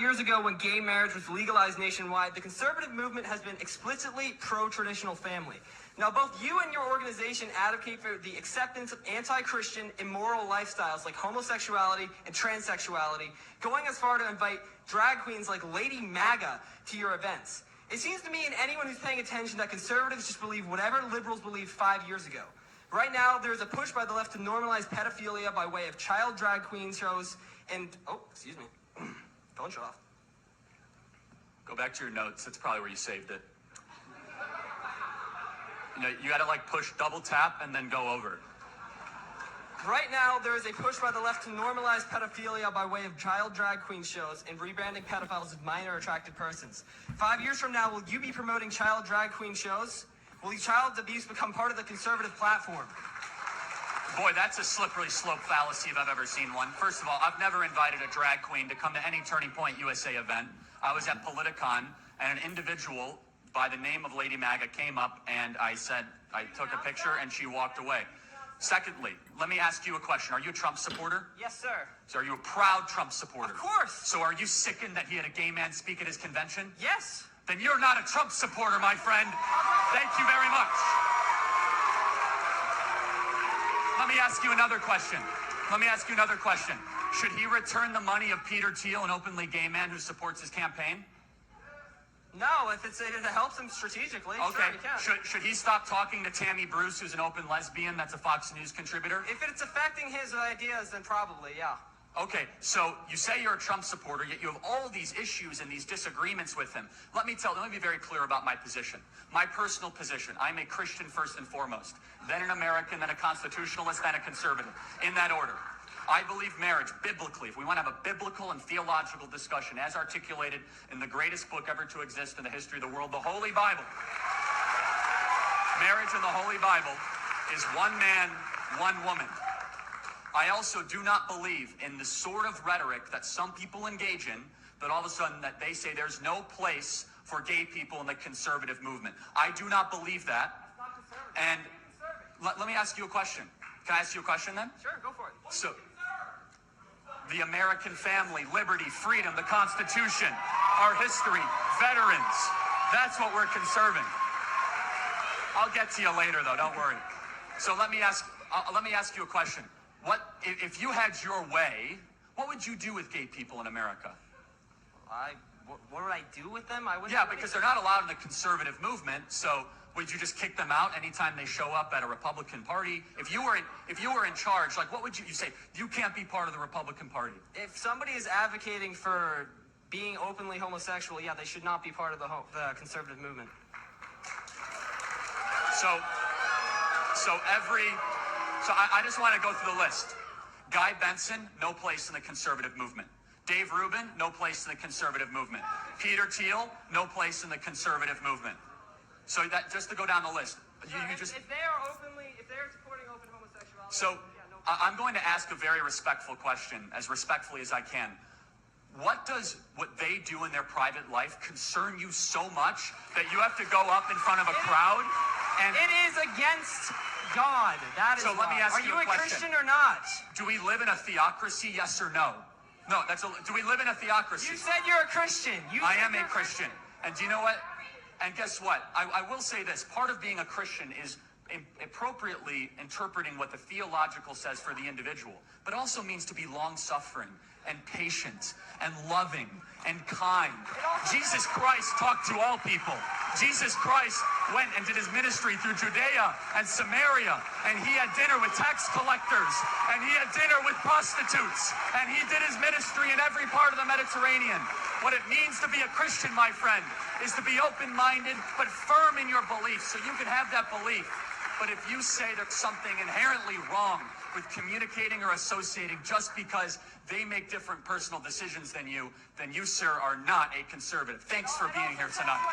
years ago when gay marriage was legalized nationwide, the conservative movement has been explicitly pro-traditional family. Now, both you and your organization advocate for the acceptance of anti-Christian, immoral lifestyles like homosexuality and transsexuality, going as far to invite drag queens like Lady MAGA to your events. It seems to me and anyone who's paying attention that conservatives just believe whatever liberals believed 5 years ago. Right now, there's a push by the left to normalize pedophilia by way of child drag queen shows and... Oh, excuse me. Phone shut off. Go back to your notes. That's probably where you saved it. You know, you gotta like push double tap and then go over. Right now, there is a push by the left to normalize pedophilia by way of child drag queen shows and rebranding pedophiles as minor attracted persons. 5 years from now, will you be promoting child drag queen shows? Will child abuse become part of the conservative platform? Boy, that's a slippery slope fallacy if I've ever seen one. First of all, I've never invited a drag queen to come to any Turning Point USA event. I was at Politicon, and an individual by the name of Lady MAGA came up, and I took a picture, and she walked away. Secondly, let me ask you a question. Are you a Trump supporter? Yes, sir. So are you a proud Trump supporter? Of course. So are you sickened that he had a gay man speak at his convention? Yes. Then you're not a Trump supporter, my friend. Thank you very much. Let me ask you another question. Should he return the money of Peter Thiel, an openly gay man who supports his campaign? No, if it helps him strategically, okay. Sure, he can. Should he stop talking to Tammy Bruce, who's an open lesbian that's a Fox News contributor? If it's affecting his ideas, then probably, yeah. Okay, so you say you're a Trump supporter, yet you have all these issues and these disagreements with him. Let me be very clear about my position. My personal position, I'm a Christian first and foremost, then an American, then a constitutionalist, then a conservative, in that order. I believe marriage, biblically, if we want to have a biblical and theological discussion as articulated in the greatest book ever to exist in the history of the world, the Holy Bible. Marriage in the Holy Bible is one man, one woman. I also do not believe in the sort of rhetoric that some people engage in, that all of a sudden that they say there's no place for gay people in the conservative movement. I do not believe that. That's not conservative. And let me ask you a question. Can I ask you a question then? Sure, go for it. So, the American family, liberty, freedom, the Constitution, our history, veterans, that's what we're conserving. I'll get to you later though, don't worry. So let me ask you a question. If you had your way, what would you do with gay people in America? What would I do with them? Yeah, because they're not allowed in the conservative movement, so would you just kick them out anytime they show up at a Republican Party? If you were in charge, like what would you say? You can't be part of the Republican Party. If somebody is advocating for being openly homosexual, yeah, they should not be part of the conservative movement. So I just want to go through the list. Guy Benson, no place in the conservative movement. Dave Rubin, no place in the conservative movement. Peter Thiel, no place in the conservative movement. So that just to go down the list. If they're supporting open homosexuality. So I'm going to ask a very respectful question, as respectfully as I can. What does what they do in their private life concern you so much that you have to go up in front of a crowd? And it is against God. That is. So let me ask you a question. Are you a Christian or not? Do we live in a theocracy? Yes or no? No. Do we live in a theocracy? You said you're a Christian. I am a Christian. And do you know what? And guess what? I will say this. Part of being a Christian is appropriately interpreting what the theological says for the individual, but also means to be long-suffering and patient and loving and kind. Jesus Christ talked to all people. Jesus Christ went and did his ministry through Judea and Samaria, and he had dinner with tax collectors, and he had dinner with prostitutes, and he did his ministry in every part of the Mediterranean. What it means to be a Christian, my friend, is to be open-minded but firm in your beliefs, so you can have that belief. But if you say there's something inherently wrong with communicating or associating just because they make different personal decisions than you, then you, sir, are not a conservative. Thanks for being here tonight.